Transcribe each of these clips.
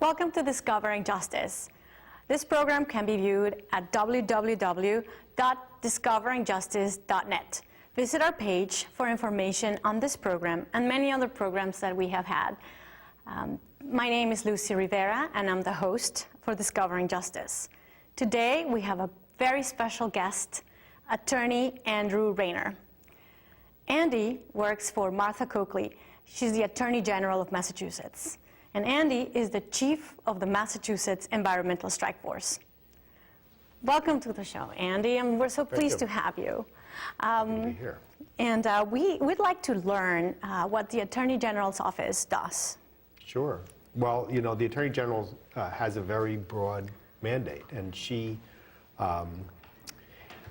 Welcome to Discovering Justice. This program can be viewed at www.discoveringjustice.net. Visit our page for information on this program and many other programs that we have had. My name is Lucy Rivera, and I'm the host for Discovering Justice. Today, we have a very special guest, Attorney Andrew Rayner. Andy works for Martha Coakley. She's the Attorney General of Massachusetts. And Andy is the chief of the Massachusetts Environmental Strike Force. Welcome to the show, Andy, and we're so pleased to have you. Good to be here. And we'd like to learn what the Attorney General's office does. Sure. Well, you know, the Attorney General has a very broad mandate, and she, I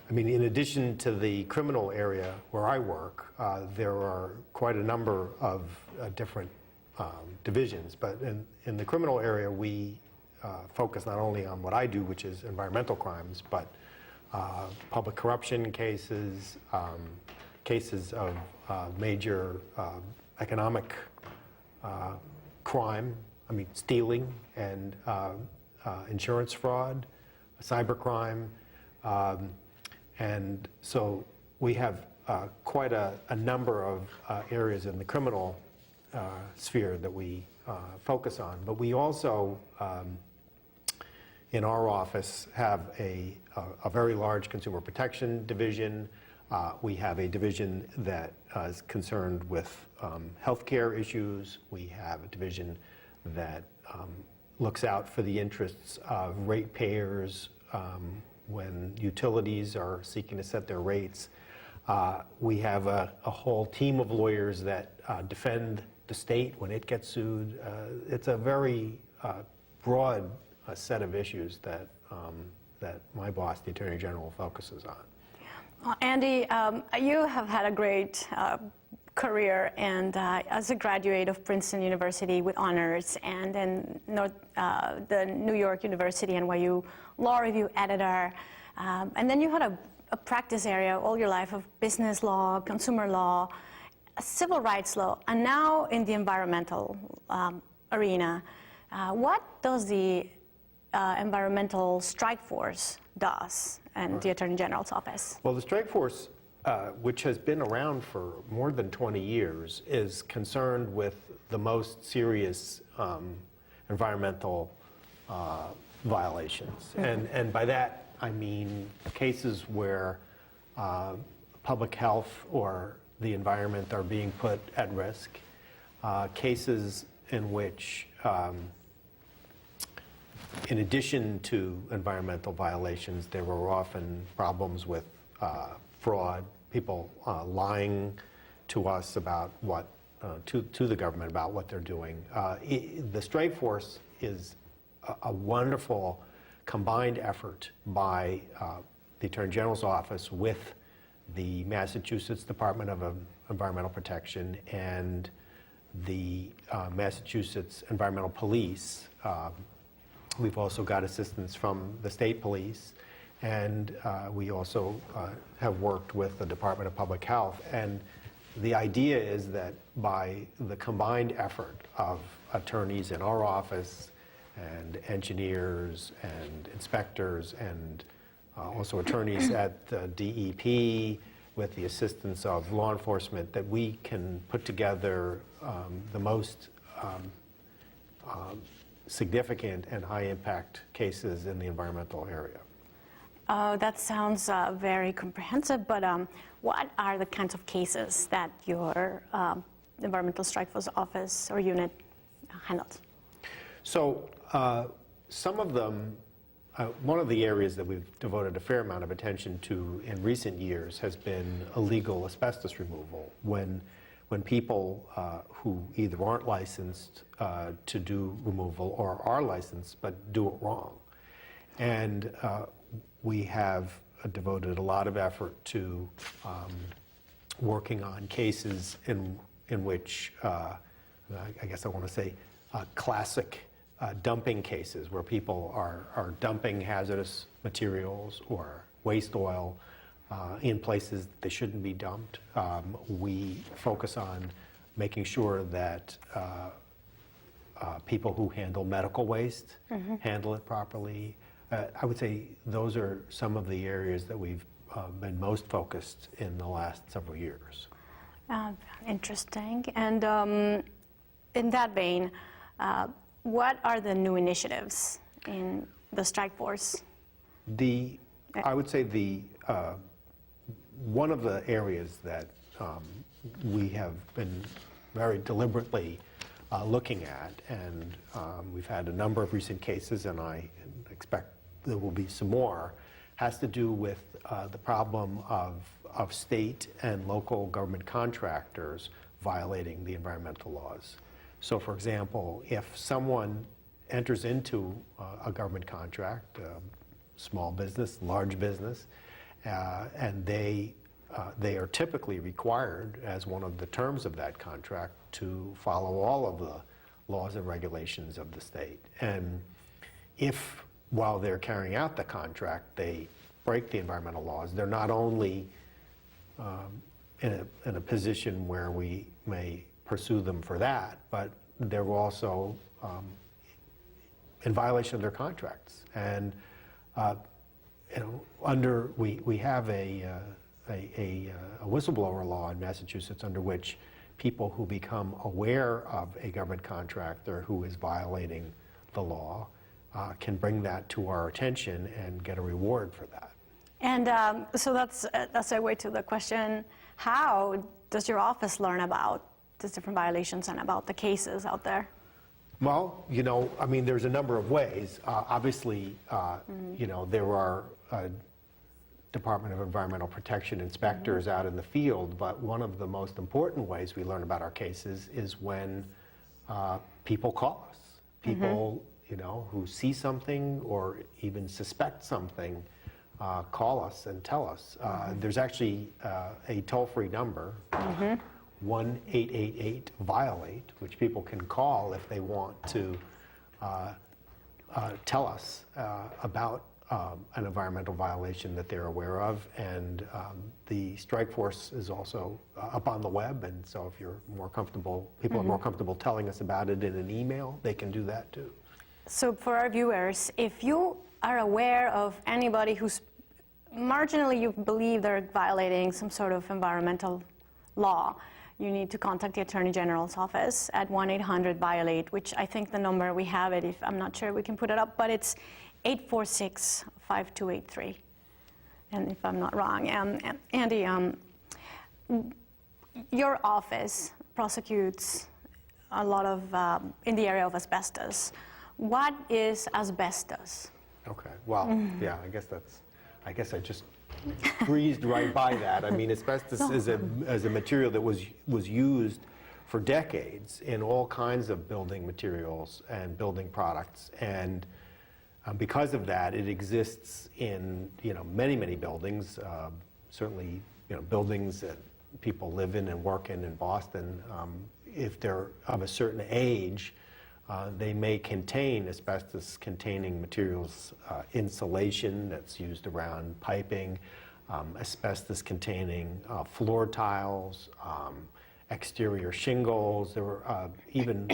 mean, in addition to the criminal area where I work, there are quite a number of different divisions, but in the criminal area we focus not only on what I do, which is environmental crimes, but public corruption cases, cases of major economic crime, I mean stealing and insurance fraud, cybercrime, and so we have quite a number of areas in the criminal sphere that we focus on. But we also, in our office, have a very large consumer protection division. We have a division that is concerned with healthcare issues. We have a division that looks out for the interests of ratepayers when utilities are seeking to set their rates. We have a whole team of lawyers that defend the state when it gets sued. It's a very broad set of issues that my boss, the Attorney General, focuses on. Well, Andy, you have had a great career, and as a graduate of Princeton University with honors, and then the New York University NYU Law Review editor, and then you had a practice area all your life of business law, consumer law, civil rights law, and now in the environmental arena. What does the Environmental Strike Force does and the Attorney General's office? Well, the Strike Force, which has been around for more than 20 years, is concerned with the most serious environmental violations. Mm-hmm. And by that, I mean cases where public health or the environment are being put at risk, cases in which, in addition to environmental violations, there were often problems with fraud, people lying to us about what, to the government about what they're doing. The Strike Force is a wonderful combined effort by the Attorney General's office with the Massachusetts Department of Environmental Protection and the Massachusetts Environmental Police. We've also got assistance from the state police, and we also have worked with the Department of Public Health. And the idea is that by the combined effort of attorneys in our office and engineers and inspectors and also attorneys at the DEP, with the assistance of law enforcement, that we can put together the most significant and high-impact cases in the environmental area. That sounds very comprehensive, but what are the kinds of cases that your Environmental Strike Force office or unit handles? So some of them, one of the areas that we've devoted a fair amount of attention to in recent years has been illegal asbestos removal, when people who either aren't licensed to do removal or are licensed but do it wrong. And we have devoted a lot of effort to working on cases in which, I guess I want to say, classic dumping cases where people are dumping hazardous materials or waste oil in places they shouldn't be dumped. We focus on making sure that people who handle medical waste handle it properly. I would say those are some of the areas that we've been most focused in the last several years. Interesting. And in that vein, what are the new initiatives in the strike force? I would say one of the areas that we have been very deliberately looking at, and we've had a number of recent cases, and I expect there will be some more, has to do with the problem of state and local government contractors violating the environmental laws. So for example, if someone enters into a government contract, small business, large business, and they are typically required, as one of the terms of that contract, to follow all of the laws and regulations of the state. And if, while they're carrying out the contract, they break the environmental laws, they're not only in a position where we may pursue them for that, but they're also in violation of their contracts. And we have a whistleblower law in Massachusetts under which people who become aware of a government contractor who is violating the law can bring that to our attention and get a reward for that. And so that's a way to the question, how does your office learn about these different violations and about the cases out there? Well, I mean, there's a number of ways. Obviously, there are Department of Environmental Protection inspectors out in the field, but one of the most important ways we learn about our cases is when people call us. People, who see something or even suspect something, call us and tell us. There's actually a toll-free number, 1-888-VIOLATE, which people can call if they want to tell us about an environmental violation that they're aware of. And the strike force is also up on the web, and so if you're more comfortable, people are more comfortable telling us about it in an email, they can do that too. So for our viewers, if you are aware of anybody who's marginally you believe they're violating some sort of environmental law, you need to contact the Attorney General's office at 1-800-VIOLATE, which I think the number we have it, if I'm not sure we can put it up, but it's 846-5283. And if I'm not wrong, Andy, your office prosecutes a lot of in the area of asbestos. What is asbestos? Okay, well, yeah, I guess I just breezed right by that. I mean, asbestos is a material that was used for decades in all kinds of building materials and building products, and because of that, it exists in many buildings. Certainly, buildings that people live in and work in Boston. If they're of a certain age, they may contain asbestos-containing materials, insulation that's used around piping, asbestos-containing floor tiles, exterior shingles. There were even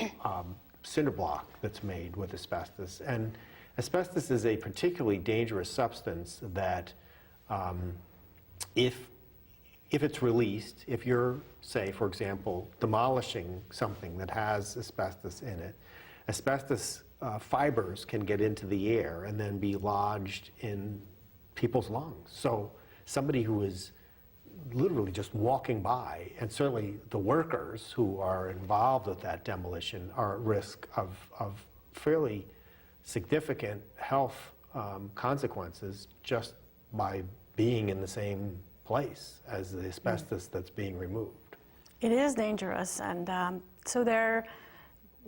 cinder block that's made with asbestos. And asbestos is a particularly dangerous substance that if it's released, if you're, say, for example, demolishing something that has asbestos in it, asbestos fibers can get into the air and then be lodged in people's lungs. So somebody who is literally just walking by, and certainly the workers who are involved with that demolition are at risk of fairly significant health consequences just by being in the same place as the asbestos that's being removed. It is dangerous, and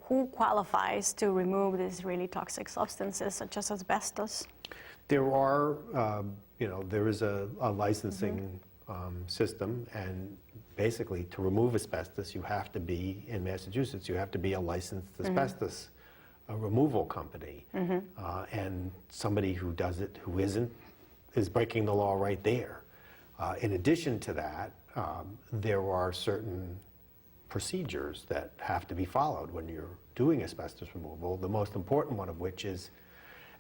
who qualifies to remove these really toxic substances such as asbestos? There are, there is a licensing system, and basically to remove asbestos, you have to be, in Massachusetts, you have to be a licensed asbestos removal company. And somebody who does it, who isn't, is breaking the law right there. In addition to that, there are certain procedures that have to be followed when you're doing asbestos removal, the most important one of which is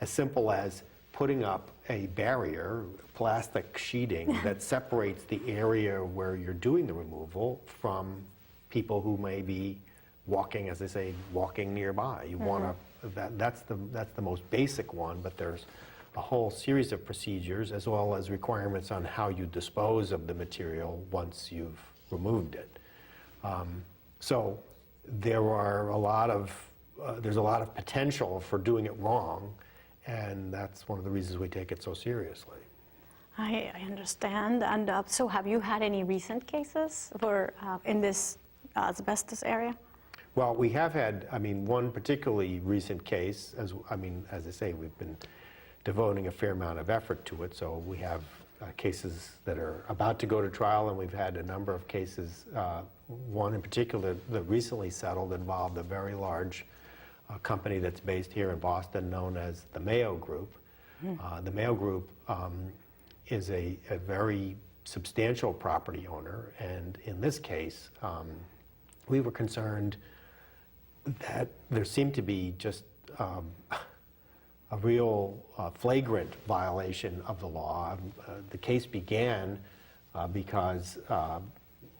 as simple as putting up a barrier, plastic sheeting that separates the area where you're doing the removal from people who may be walking, as they say, walking nearby. You want to, that's the most basic one, but there's a whole series of procedures as well as requirements on how you dispose of the material once you've removed it. So there are there's a lot of potential for doing it wrong, and that's one of the reasons we take it so seriously. I understand. And so have you had any recent cases in this asbestos area? Well, we have had, one particularly recent case, as I say, we've been devoting a fair amount of effort to it, so we have cases that are about to go to trial, and we've had a number of cases. One in particular that recently settled involved a very large company that's based here in Boston known as the Mayo Group. The Mayo Group is a very substantial property owner, and in this case, we were concerned that there seemed to be just a real flagrant violation of the law. The case began because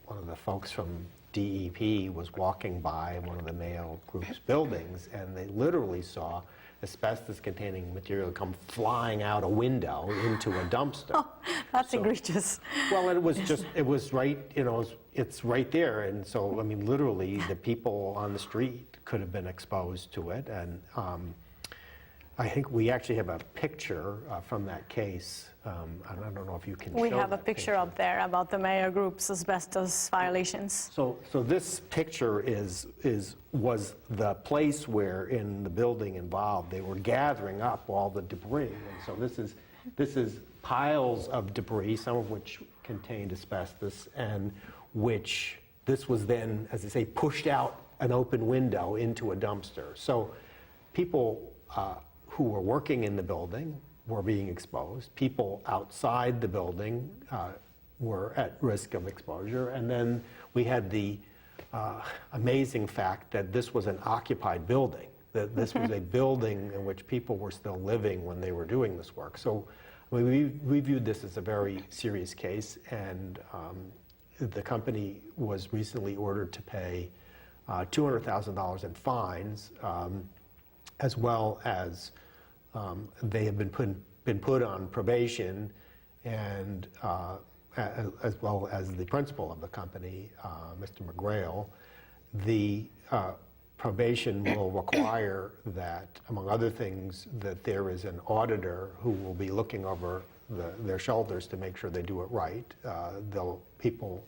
one of the folks from DEP was walking by one of the Mayo Group's buildings, and they literally saw asbestos-containing material come flying out a window into a dumpster. Oh, that's egregious. Well, it was right, it's right there, and so, literally, the people on the street could have been exposed to it, and I think we actually have a picture from that case. I don't know if you can show We have a that picture up there about the Mayo Group's asbestos violations. So this picture was the place where, in the building involved, they were gathering up all the debris. And so this is piles of debris, some of which contained asbestos, and which this was then, as I say, pushed out an open window into a dumpster. So people who were working in the building were being exposed. People outside the building were at risk of exposure. And then we had the amazing fact that this was an occupied building, that this was a building in which people were still living when they were doing this work. So we viewed this as a very serious case, and the company was recently ordered to pay $200,000 in fines, as well as they have been put on probation, and as well as the principal of the company, Mr. McGrail. The probation will require that, among other things, that there is an auditor who will be looking over their shoulders to make sure they do it right. People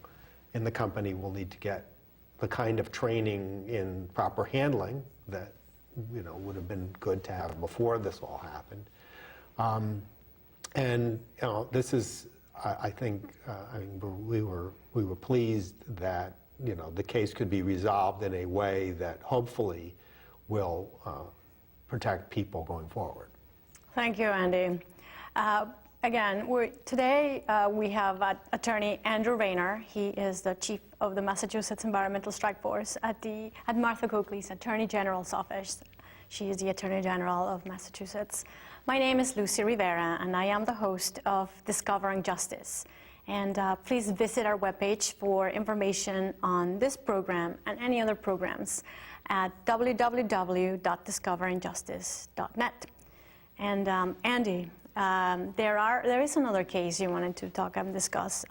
in the company will need to get the kind of training in proper handling that would have been good to have before this all happened. And this is, I think, we were pleased that the case could be resolved in a way that hopefully will protect people going forward. Thank you, Andy. Again, today we have Attorney Andrew Rayner. He is the chief of the Massachusetts Environmental Strike Force at Martha Coakley's Attorney General's office. She is the Attorney General of Massachusetts. My name is Lucy Rivera, and I am the host of Discovering Justice. And please visit our webpage for information on this program and any other programs at www.discoveringjustice.net. And Andy, there is another case you wanted to talk and discuss,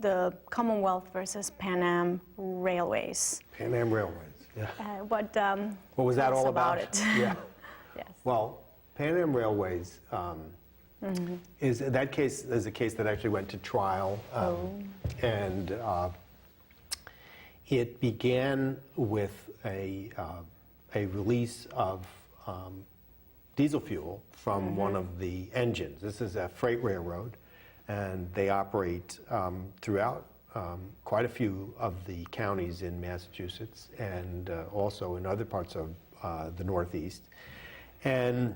the Commonwealth versus Pan Am Railways. Pan Am Railways, yeah. What was that all about? It? Yeah. Yes. Well, Pan Am Railways is a case that actually went to trial, and it began with a release of diesel fuel from one of the engines. This is a freight railroad, and they operate throughout quite a few of the counties in Massachusetts and also in other parts of the Northeast. And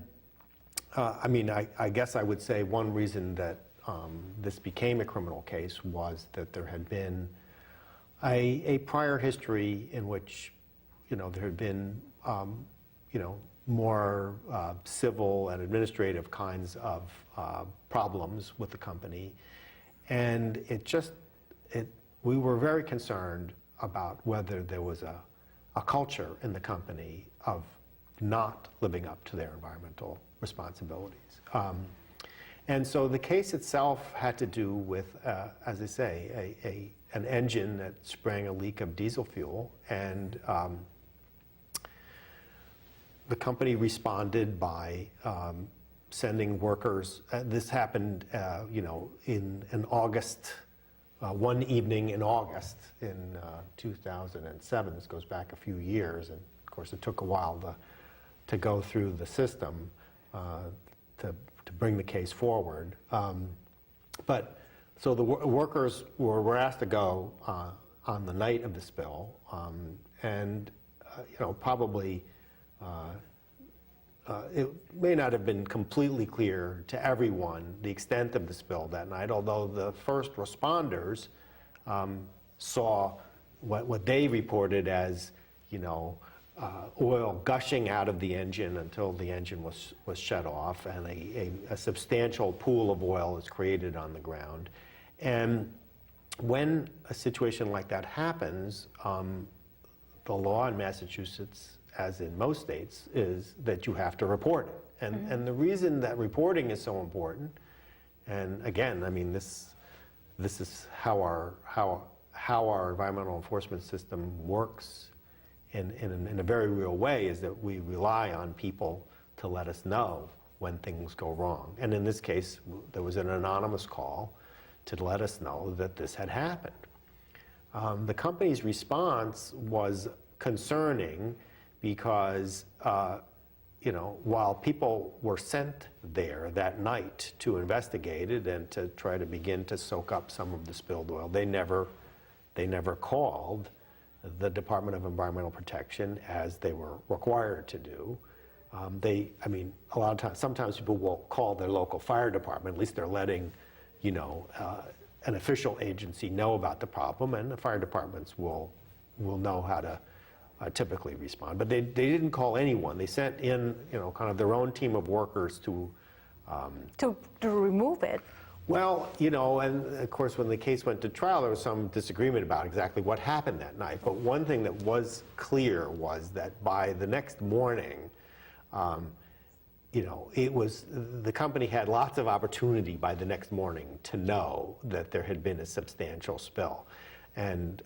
I guess I would say one reason that this became a criminal case was that there had been a prior history in which there had been you know, more civil and administrative kinds of problems with the company. And we were very concerned about whether there was a culture in the company of not living up to their environmental responsibilities. And so the case itself had to do with, as I say, an engine that sprang a leak of diesel fuel, and the company responded by sending workers. This happened, you know, in August, one evening in August in 2007. This goes back a few years, and of course it took a while to go through the system to bring the case forward. But so the workers were asked to go on the night of the spill, and you know, probably it may not have been completely clear to everyone the extent of the spill that night, although the first responders saw what they reported as, you know, oil gushing out of the engine until the engine was shut off, and a substantial pool of oil is created on the ground. And when a situation like that happens, the law in Massachusetts, as in most states, is that you have to report it. And the reason that reporting is so important, and again, I mean, this is how our environmental enforcement system works in a very real way, is that we rely on people to let us know when things go wrong. And in this case, there was an anonymous call to let us know that this had happened. The company's response was concerning because, you know, while people were sent there that night to investigate it and to try to begin to soak up some of the spilled oil, they never called the Department of Environmental Protection as they were required to do. I mean, a lot of times, sometimes people will call their local fire department. At least they're letting, you know, an official agency know about the problem, and the fire departments will know how to typically respond. But they didn't call anyone. They sent in, you know, kind of their own team of workers to remove it. Well, you know, and of course when the case went to trial, there was some disagreement about exactly what happened that night. But one thing that was clear was that by the next morning, you know, the company had lots of opportunity by the next morning to know that there had been a substantial spill. And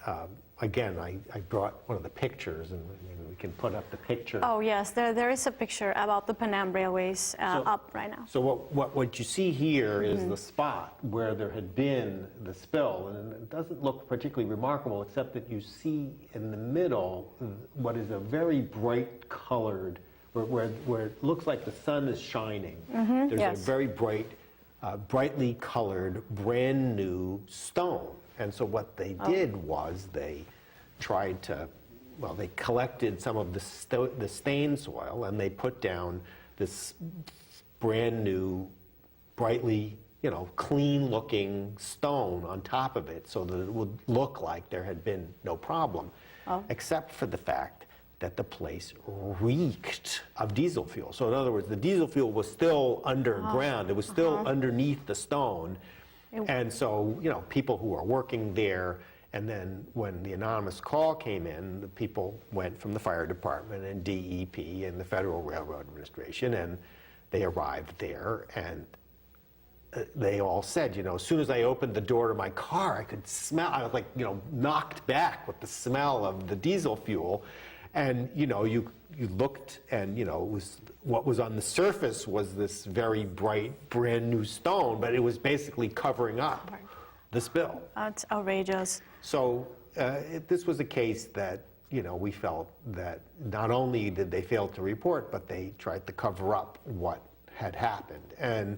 again, I brought one of the pictures, and maybe we can put up the picture. Oh yes, there is a picture about the Panam Railways up right now. So what you see here is the spot where there had been the spill, and it doesn't look particularly remarkable, except that you see in the middle what is a very bright colored, where it looks like the sun is shining. There's a very bright, brightly colored, brand new stone. And so what they did was they tried to, well, they collected some of the stain soil, and they put down this brand new, brightly, you know, clean looking stone on top of it so that it would look like there had been no problem, except for the fact that the place reeked of diesel fuel. So in other words, the diesel fuel was still underground. It was still underneath the stone. And so, you know, people who are working there, and then when the anonymous call came in, the people went from the fire department and DEP and the Federal Railroad Administration, and they arrived there, and they all said, you know, as soon as I opened the door to my car, I could smell, I was like, you know, knocked back with the smell of the diesel fuel. And, you know, you looked, and, you know, what was on the surface was this very bright, brand new stone, but it was basically covering up the spill. That's outrageous. So this was a case that, you know, we felt that not only did they fail to report, but they tried to cover up what had happened. And,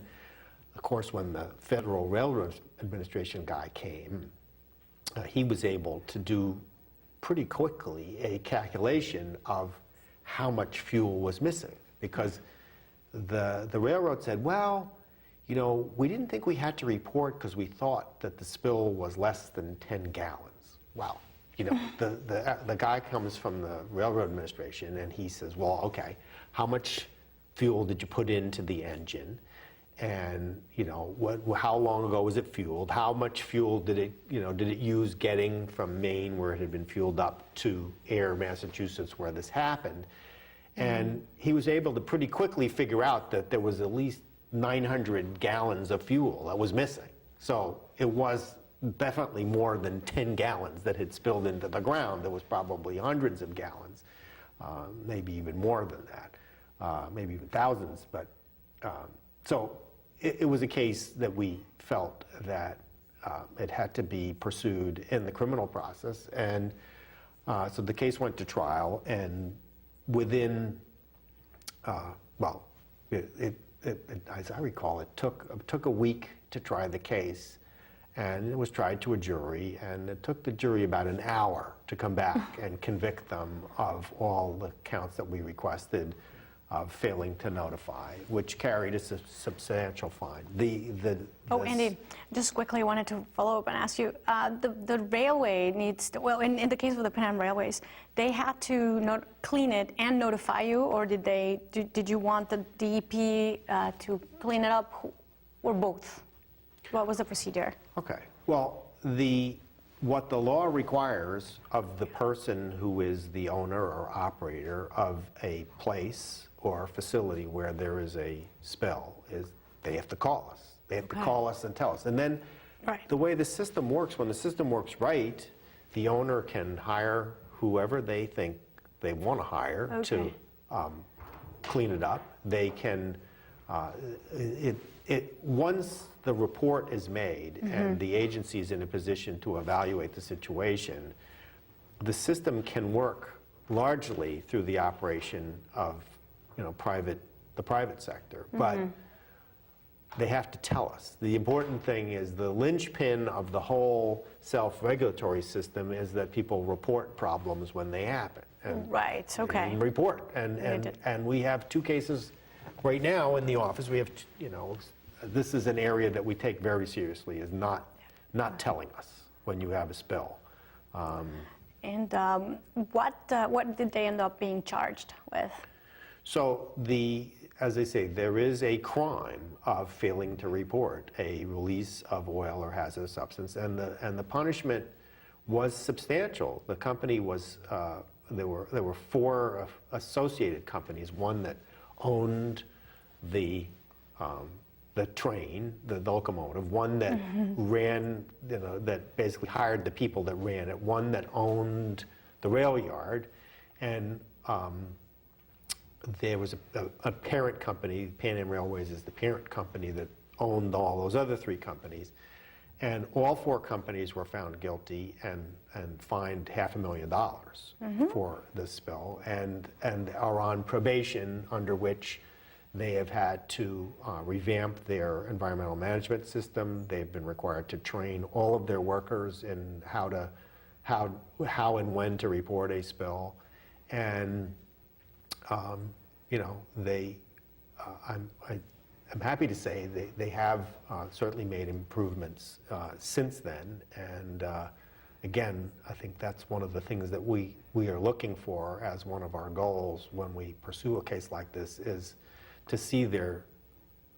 of course, when the Federal Railroad Administration guy came, he was able to do pretty quickly a calculation of how much fuel was missing, because the railroad said, well, you know, we didn't think we had to report because we thought that the spill was less than 10 gallons. Well, you know, the guy comes from the Railroad Administration and he says, well, okay, how much fuel did you put into the engine? And, you know, how long ago was it fueled? How much fuel did it use getting from Maine, where it had been fueled, up to Air, Massachusetts, where this happened? And he was able to pretty quickly figure out that there was at least 900 gallons of fuel that was missing. So it was definitely more than 10 gallons that had spilled into the ground. There was probably hundreds of gallons, maybe even more than that, maybe even thousands. But so it was a case that we felt that it had to be pursued in the criminal process. And so the case went to trial, and within, well, as I recall, it took a week to try the case, and it was tried to a jury, and it took the jury about an hour to come back and convict them of all the counts that we requested of failing to notify, which carried a substantial fine. Andy, just quickly wanted to follow up and ask you, the railway needs to, well, in the case of the Pan Am Railways, they had to clean it and notify you, or did you want the DEP to clean it up, or both? What was the procedure? Okay, well, what the law requires of the person who is the owner or operator of a place or facility where there is a spill is they have to call us. They have to call us and tell us. And then the way the system works, when the system works right, the owner can hire whoever they think they want to hire to clean it up. They can, once the report is made and the agency is in a position to evaluate the situation, the system can work largely through the operation of the private sector, but they have to tell us. The important thing is the linchpin of the whole self-regulatory system is that people report problems when they happen. And and report. And we have 2 cases right now in the office. We have, this is an area that we take very seriously, is not telling us when you have a spill. And what did they end up being charged with? So as I say, there is a crime of failing to report a release of oil or hazardous substance, and the punishment was substantial. The company was there were 4 associated companies, one that owned the train, the locomotive, one that ran, that basically hired the people that ran it, one that owned the rail yard, and there was a parent company. Pan Am Railways is the parent company that owned all those other 3 companies. And all 4 companies were found guilty and fined $500,000 for this spill, and are on probation, under which they have had to revamp their environmental management system. They've been required to train all of their workers in how and when to report a spill. And I'm happy to say they have certainly made improvements since then. And again, I think that's one of the things that we are looking for as one of our goals when we pursue a case like this, is to see that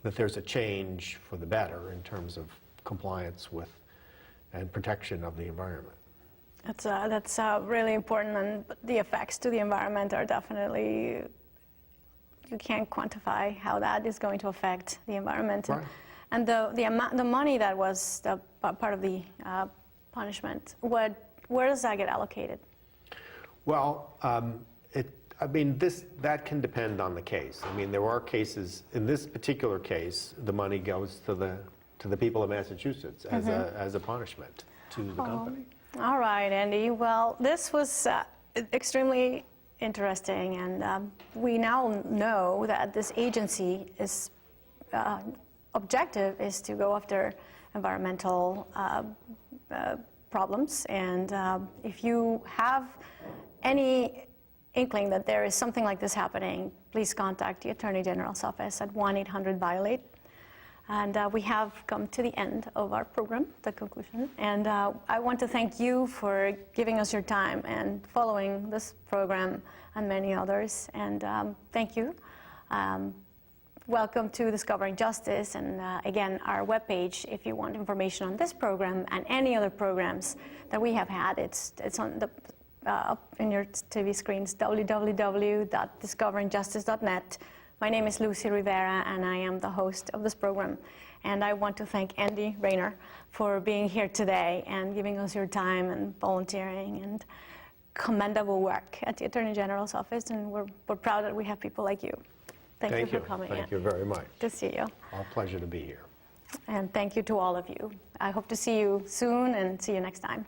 there's a change for the better in terms of compliance with and protection of the environment. That's really important, and the effects to the environment are definitely, you can't quantify how that is going to affect the environment. Right. And the money that was part of the punishment, where does that get allocated? Well, that can depend on the case. I mean, there are cases, in this particular case, the money goes to the people of Massachusetts as a punishment to the company. All right, Andy. Well, this was extremely interesting, and we now know that this agency is objective is to go after environmental problems. And if you have any inkling that there is something like this happening, please contact the Attorney General's office at 1-800-VIOLATE. And we have come to the end of our program, the conclusion. And I want to thank you for giving us your time and following this program and many others. And thank you. Welcome to Discovering Justice. And again, our webpage, if you want information on this program and any other programs that we have had, it's on the up in your TV screens, www.discoveringjustice.net. My name is Lucy Rivera, and I am the host of this program. And I want to thank Andy Rayner for being here today and giving us your time and volunteering and commendable work at the Attorney General's office. And we're proud that we have people like you. Thank you for coming. Thank you very much. Good to see you. Our pleasure to be here. And thank you to all of you. I hope to see you soon and see you next time.